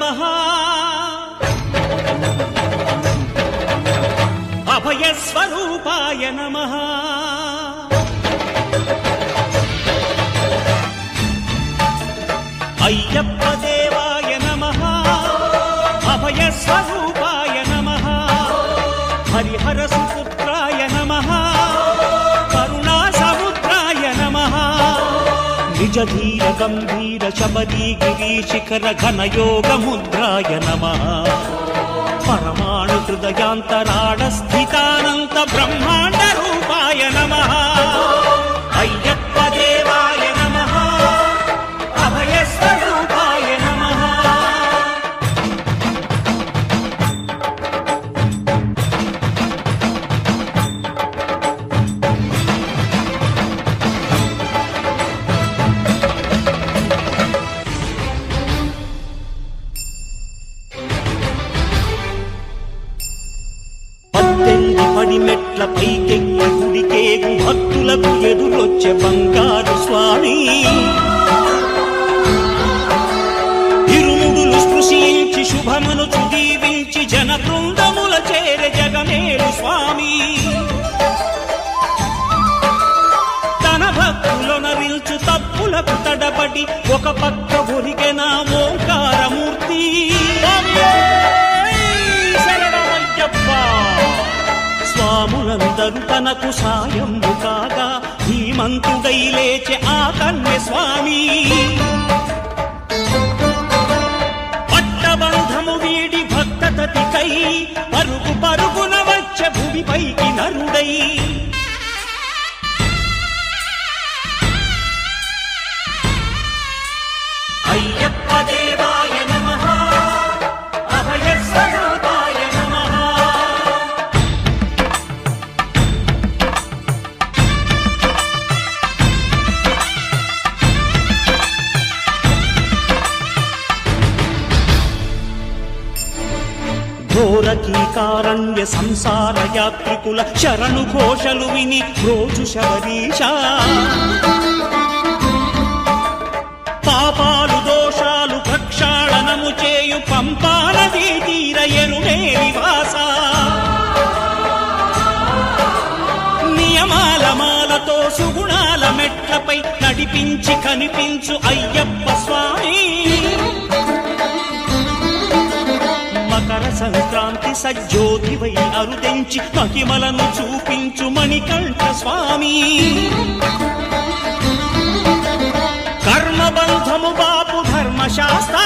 నమః అభయస్వరూపాయ నమః అయ్యప్ప దేవాయ నమః అభయస్వరూపాయ నమః హరిహర సుపుత్రాయ నమః కరుణా సముద్రాయ నమః నిజ ధీర గంభీర శబరీ గిరీశిఖర ఘనయోగ ముద్రాయ నమః పరమాణు హృదయాంతరాళ స్థితానంత బ్రహ్మాండ రూపాయ నమః అయ్యప్ప దేవాయ నమః అభయస్వరూపాయ నమః పడిమెట్ల పైకెక్కి గుడికేగు భక్తులకు ఎదురొచ్చే బంగారు స్వామి ఇరుముడులు స్పృశించి శుభమును దీవించి జన బృందముల చేరే జగమేలు స్వామి తన భక్తులొనరిల్చు తప్పులకు తడబడి ఒక పక్క ఒరిగెన ఓంకారమూర్తి స్వాములందరూ తనకు సాయము కాగా ధీమంతుడై లేచే ఆ కన్య స్వామి పట్టబంధము వీడి భక్తతతికై పరుగు పరుగున వచ్చే భూమిపైకి నరుడై అయ్యప్ప దేవాయ నమః అభయస్వరూపాయ నమః ఘోరకీకారణ్య సంసార యాత్రికుల శరణు ఘోషలు విని రోజు శబరీశ పాపాలు దోషాలు ప్రక్షాళనము చేయు పంపా నదీ తీర ఎరుడే నివాస నియమాల మాలతో సుగుణాల మెట్లపై నడిపించి కనిపించు అయ్యప్ప స్వామి మకర సంక్రాంతి సజ్జోతివై అరుదెంచి మహిమలను చూపించు మణికంఠ స్వామి కర్మబంధము బాపు ధర్మశాస్త్ర